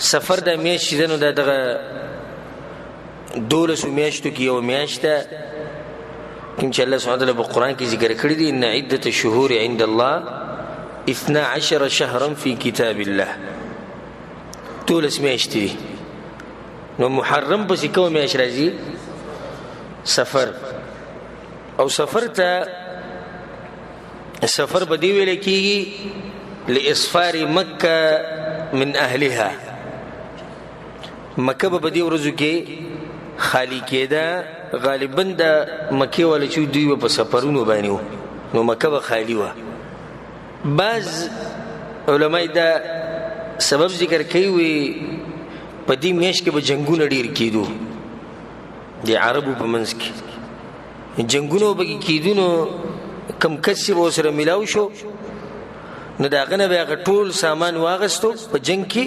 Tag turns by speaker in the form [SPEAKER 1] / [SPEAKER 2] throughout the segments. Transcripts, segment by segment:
[SPEAKER 1] سفر د میاشت دنو دغه 12 میاشتو کې یو میاشت کوم چې الله سبحانه وتعالی په قران کې ذکر کړی دی ان عده الشهور عند الله 12 شهرا في كتاب الله 12 میاشت دي نو محرم پس کوم میاشت راځي سفر او سفر ته سفر بدی ویل کیږي لاسفار مکه من اهلها مکه بدی ورځو کې خالی کېده غالبا د مکه ول چې دوی په سفرونو باندې نو مکه به خالی و بعض علماء دا سبب ذکر کوي په دې میاشت کې به جنگونه ډیر کېدو د عربو په منځ کې جنگونه به کېدو نو کم کسب وسره ملاو شو نو دا غنه به ټول سامان واغستو په جنگ کې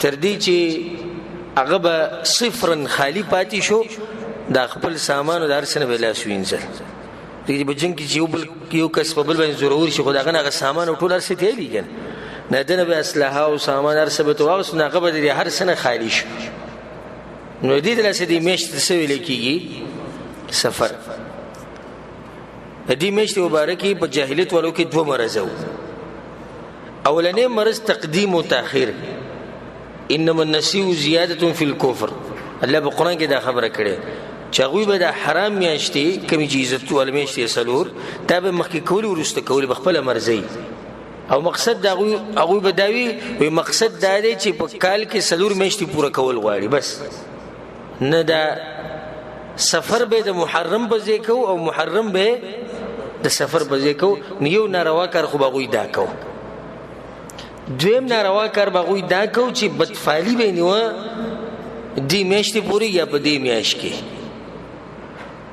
[SPEAKER 1] تر دې چې هغه به صفرن خالی پاتې شو دا خپل سامان در سره به لاس وینځل دې په جنگ کې یو کس په بل باندې ضروري شي خو دا غنه سامان ټول سره ته لیکن نه دنه به اسلحه او سامان هر څه به واغستو نه هغه به هر سنه خالی شو نو دې دلته دې میشت څه ویل کېږي سفر دې میشت مبارکي په جاهلیت ورو کې دوه مرز وو اولنې مرز تقدیم او تاخير انما النسيء زياده في الكفر الله په قران کې دا خبره کړې چې غوی به د حرام میاشتې کمی عزت ول میاشتې سلور تابع مخکې کول ورسته کول بخپل مرزي او مقصد دا غوی به داوی وي مقصد دا دی چې په کال کې سلور میاشتې پوره کول غواړي بس نه دا سفر به د محرم په ځای کو او محرم به د سفر په ځای کو نیو ناروا کار خو بغوی دا کو دویم ناروا کار بغوی دا کو چې بدفعلی به نیو دی میاشتې پوری یا په دی میاش کې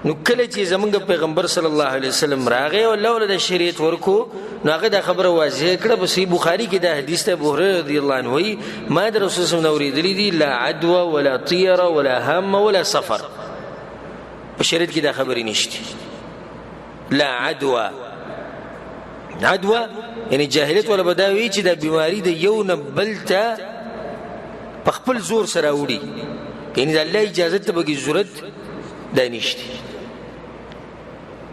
[SPEAKER 1] نو کله چې زمونږ پیغمبر صلی الله علیه وسلم راغی او الله ولدا شریعت ورکو نو هغه دا خبره واضح کړه په صحیح بخاری کې دا حدیث ته ابو هريره رضی الله عنه ما د رسول صلی الله علیه وسلم اوریدلی دي لا عدوى ولا طيره ولا هم ولا سفر په شریعت کې دا خبرې نشته لا عدوى یعنی جاهلیت ولا بداوی چې دا بیماری د یو نه بلته په خپل زور سره وړي یعنی د الله اجازه ته به ضرورت دا نشته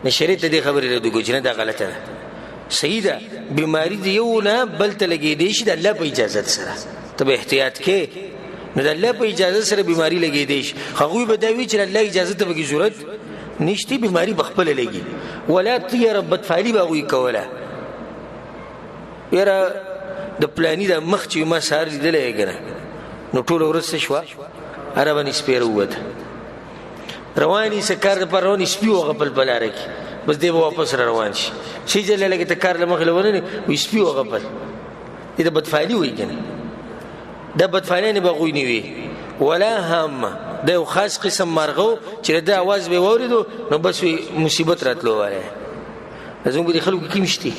[SPEAKER 1] نشریت دې خبرې له دغه جنه دا غلطه ده صحیح ده بیماری دی یو نه بلته لګې دی شي د الله په اجازه سره ته احتیاط کې نو د الله په اجازه سره بیماری لګې دی شي خو به دا وی چې الله اجازه ته به ضرورت نشته بیماری بخپل لګي ولا طير رب فعلی به وی کوله یره د پلانې د مخ چې ما سار لیدلې کنه نو ټول ورسته شو عربانی سپیر وته رواني سکار پر رواني سپیو غپل بلاره کی بس دی واپس روان شي شي جل لګه تکار لمخ لونه وي سپیو غپل دې د بدفعلی وي کنه د بدفعلی نه بغوي نه وي ولا هم د خاص قسم مرغو چې د आवाज به وریدو نو بس مصیبت راتلو واره زموږ دي خلکو کې مشتي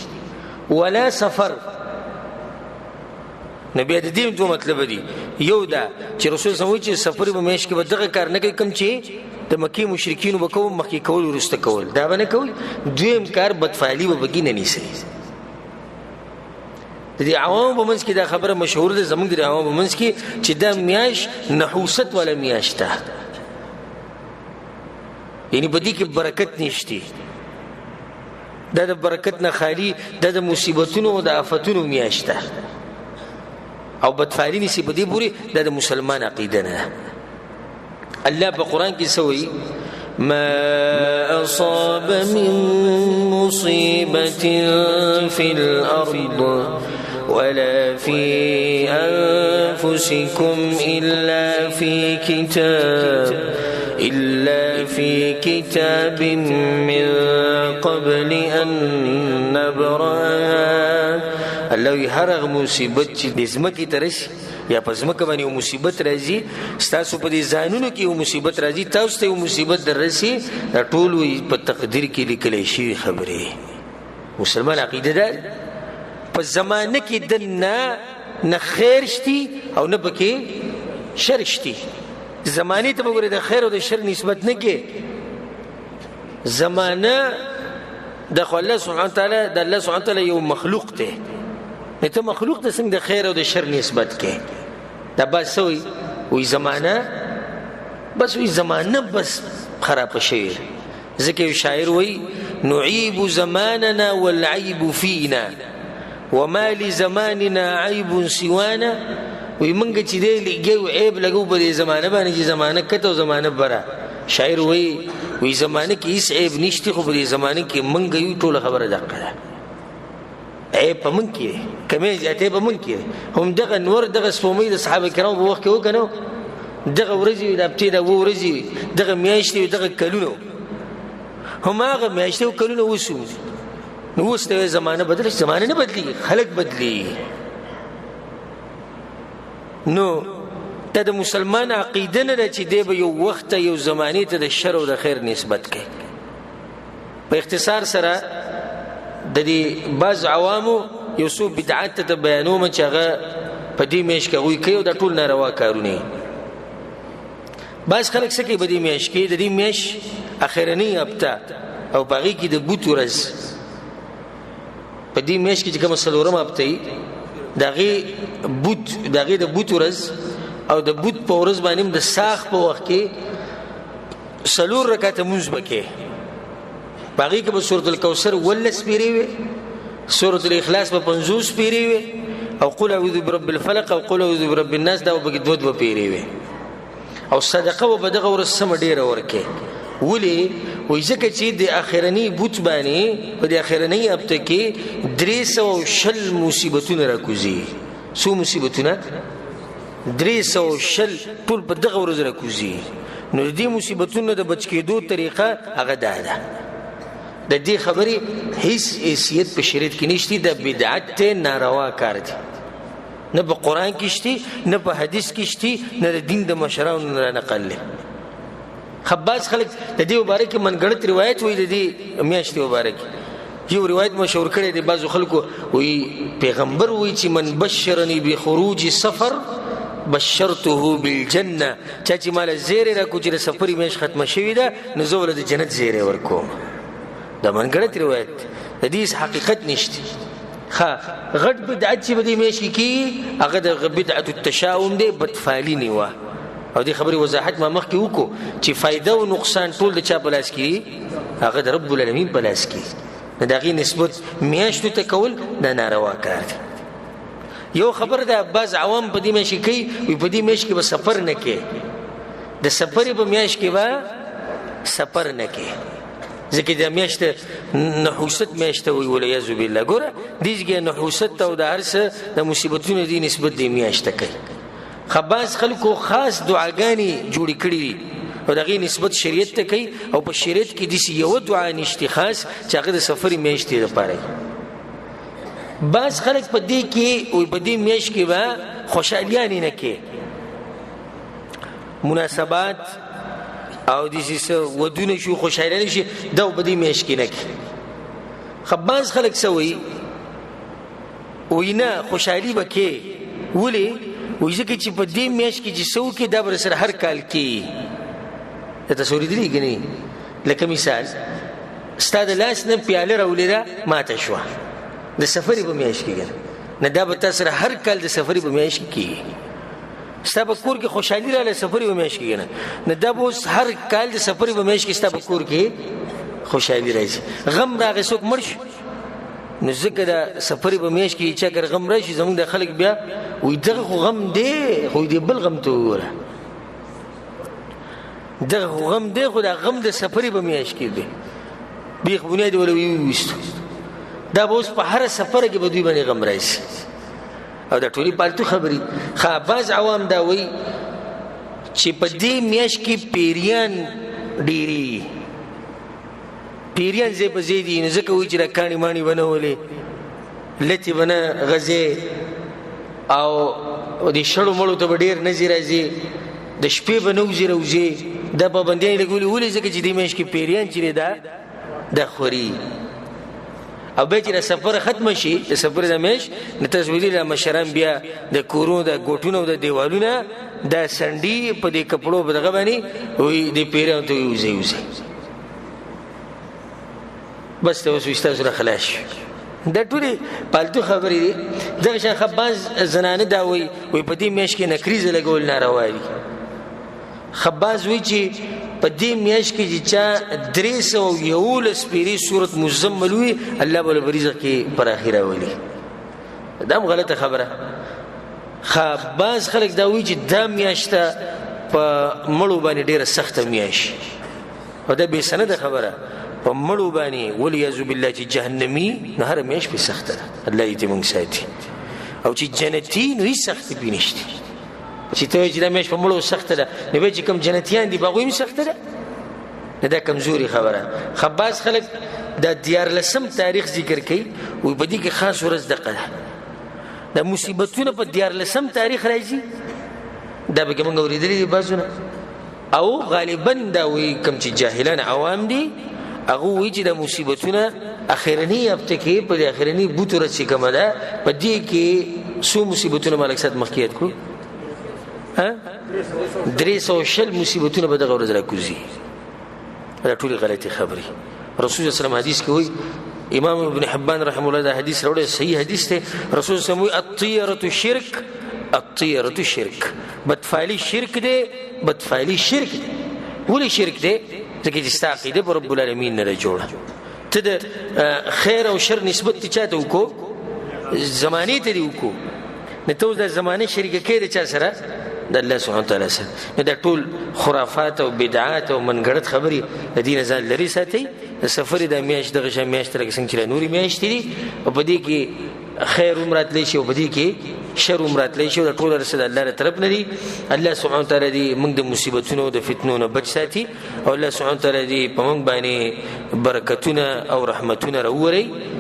[SPEAKER 1] ولا سفر نبی د دې دوه مطلب دي یو دا چې رسول صلی الله علیه وسلم چې سفر به مېش کې بدغه کار نه کوي کوم چې د مکی مشرکین وبکو مخکې کول ورسته کول دا باندې کوي دویم کار بدفعلی وبګی نه نیسي د دې عوام په منځ کې دا خبره مشهور ده زموږ د عوام په منځ کې چې دا میاش نحوست ولا میاشته یعنی په دې کې برکت نشته دا د برکت نه خالی د مصیبتونو او د آفتونو میاشته او بدفعلی نسی په دې پوری د مسلمان عقیده نه الله په قران کې سوی ما اصاب من مصیبه فی الارض ولا في انفسكم الا في كتاب من قبل ان نبرأها الله هر مصیبت چې د زمکه ترشي یا په زمکه باندې یو مصیبت راځي ستاسو په دې ځانونو کې یو مصیبت راځي تاسو ته یو مصیبت درسي ټول په تقدیر کې لیکل شي خبره مسلمان عقیده ده په زمانه کې د نه خیر شتي او نه پکې شر شتي زمانه ته وګوره د خیر او د شر نسبت نه کې زمانه د الله سبحانه وتعالى یو مخلوق ته ته مخلوق ته څنګه د خیر او د شر نسبت کې دا بس وي وی زمانه بس خراب شوی ځکه یو شاعر وی نعيب زماننا والعيب فينا وما لزماننا عيب سوانا وی منګه چې دی لګو عیب لګو په زمانه باندې چې زمانه کته او زمانه برا شاعر وی زمانه کې هیڅ عیب نشته خو په زمانه کې منګه یو ټول خبره دقه ده عیب په من کې کمې ځاتې په من کې هم دغه نور دغه سپومې د صحابه کرام په وخت کې وکنو دغه ورځي د اپټې د ورځي دغه میاشتې دغه کلونو هم هغه میاشتې او کلونو وسو نو وسته زمانه بدل زمانه نه بدلی خلق بدلی نو ته د مسلمان عقیده نه چې دی به یو وخت یو زمانه ته د شر او د خیر نسبت کوي په اختصار سره د دې بعض عوامو یو څو بدعات ته بیانوم چې هغه په دې میش کې وي کوي د ټول ناروا کارونه بعض خلک سکه په دې میش کې د دې میش اخرنی هفته او باغی کې د بوت ورځ په دې میش کې چې کوم سلورم هفته دغه د بوت ورځ او د بوت په ورځ باندې د ساخ په وخت کې سلور رکعات مونږ وکړي باقي کې به سورۃ الکوثر ولس پیری وي سورۃ الاخلاص په 50 پیری وي او قل اعوذ برب الفلق او قل اعوذ برب الناس دا به دو پیری وي او صدقه وبدغه ورسمه ډیره ورکه ولي وای ځکه چې د اخرنی بوت باندې په د اخرنی هفته کې 300 مصیبتونه راکوزي سو مصیبتونه 300 ټول په دغه ورځ راکوزي نو دې مصیبتونو د بچ کېدو طریقه هغه ده د دې خبرې هیڅ حیثیت په شریعت کې نشته د بدعت ناروا کار دي نه په قران کې شته نه په حدیث کې شته نه د دین د مشرانو نه نقل له خباز خلک د دې مبارک منګړت روایت وې د دې میاشتې مبارک یو روایت مشهور کړي د بعضو خلکو وی پیغمبر وی چې من بشرنی بخروج سفر بشرته بالجنه چې مال زیره را کوجره سفر میش ختمه شوی ده نو زول د جنت زیره ورکوم دا منګړت روایت د دې حقیقت نشته غټ بدعت چې بده میش کی هغه د بدعت التشاؤم دی بدفالینی و او دې خبري وضاحت ما مخکې وکړو چې فائدہ او نقصان ټول د چا بلاس کی هغه د رب العالمین بلاس کی دا غي نسبت میاشتو ته کول دا ناروا کار دی یو خبر ده بعض عوام په دې میش کی په دې میش کې به سفر نه کې د سفر په میش کې به سفر نه کې ځکه د میاشت نحوست میاشت وی ولیاذ بالله ګوره دیږي نحوست او د هرڅه د مصیبتونو دی نسبت دی میاشت کوي خباز خلکو خاص دعاګانی جوړ کړی او دغه نسبت شریعت ته کوي او په شریعت کې د یو دعا نشتی خاص چې هغه د سفر میاشت لپاره بعض خلک په دې کې او په دې میاشت کې وا خوشالیان نه کوي مناسبات او د څه ودونه شو خوشاله شي دا په دې میش کې نه کی خباز خلک سوي وینا خوشالي وکي ولي وځکه چې په دې میش کې چې سو کې د بر سره هر کال کې ته سوري دی کني لکه مثال استاد لاس نه پیاله راولې ماته شو د سفرې په میش کې نه دا به تاسو هر کال د سفرې په میش کې ستاسو کور کې خوشحالي رااله سفرې و میش کې نه دا به هر کال د سفرې و میش کې ستاسو کور کې خوشحالي راځي غم راغی څوک مرش نو ځکه دا سفرې و میش کې چې اگر غم راشي زموږ د خلک بیا وې دغه غم دی خو دې بل غم ته وره دغه غم دی خو دا غم د سفرې و میش کې دی بیخ بنیاد ولوي وست دا به اوس په هر سفر کې به دوی باندې غم راځي او دا ټولي پالتو خبري خاباز عوام دا وای چې په دې میاش کې پیریان ډيري پیریان زې په زیدي نه ځکه وای چې راکانی مانی ونولې لتی ونه غزه او د شړو مړو ته ډیر نظر راځي د شپې بنوځي روزي د پابندۍ لګولې ولې ځکه چې دې میاش کې پیریان چیرې دا د خوري او به چې سفر ختم شي د سفر د میش د تزویدي له مشران بیا د کورو د ګوټونو د دیوالونو د سنډي په دې کپړو بدغه باندې وي د پیران ته وزي بس ته وسو استاد سره خلاص دا ټولې پالتو خبرې دي. دغه شان خباز زنانه دا وایي په دې میاشت کې نکریزه لګول ناروا دي. خباز وایي چې په دې میاشت کې چې چا 311 پیری سورت مزمل وي الله به له رزق کې پراخي راولي. دا هم غلطه خبره. خباز خلک دا وایي چې دا میاشت په مړو باندې ډیره سخته میاشت او دا بې سنده خبره. په مړو باندې ولیعوذ بالله چې جهنمي نو هره میاشت پې سخته ده. الله دې موږ ساتي. او چې جنتي نو هېڅ سختي پې نشته. چې ته وایې چې دا میاشت په مړو سخته ده نو بیا چې کوم جنتیان دي په هغوی هم سخته ده نو دا کمزوري خبره. خباز خلک دا 14 تاریخ ذکر کوي وایي په دې کې خاص ورځ دقه ده. دا مصیبتونه په 14 تاریخ راځي. دا به کې موږ اورېدلي دي بعضونه. او غالبا دا وایي کوم چې جاهلان عوام دي هغه وایي چې د مصیبتونه اخرنی هفته کې په دې اخرنی بوت ورځ چې کومه ده په دې کې څو مصیبتونه ملک صاحب مخکې یاد کړو 300 مصیبتونه به دغه ورځ راکوزي. دا ټولې غلطې خبرې. رسول الله صلی الله علیه وسلم حدیث کې وایي امام ابن حبان رحمه الله دا حدیث راوړی صحیح حدیث دی. رسول الله صلی الله علیه وسلم وایي الطیرة شرک الطیرة شرک. بدفعلی شرک دی. بدفعلی شرک دی. ولې شرک دی؟ ځکه چې ستا عقیده په رب العالمین نه ده جوړه. ته د خیر او شر نسبت ته چا ته وکړو؟ زمانې ته دې وکړو. نو ته اوس د زمانې شریکه کوې د چا سره؟ د الله سبحانه وتعالی سره. نو دا ټول خرافات او بدعات او منګړت خبرې د دې نه ځان لرې ساتئ. د سفر د میاشت دغه شان میاشت لکه څنګه چې نورې میاشتې دي او په دې کې خیر هم راتلی شي او په دې کې شر هم راتلی شي. دا ټول رسه د الله له طرف نه دي. الله سبحانه وتعالی دې موږ د مصیبتونو او د فتنو نه بچ ساتي او الله سبحانه وتعالی دې په موږ باندې برکتونه او رحمتونه راووري.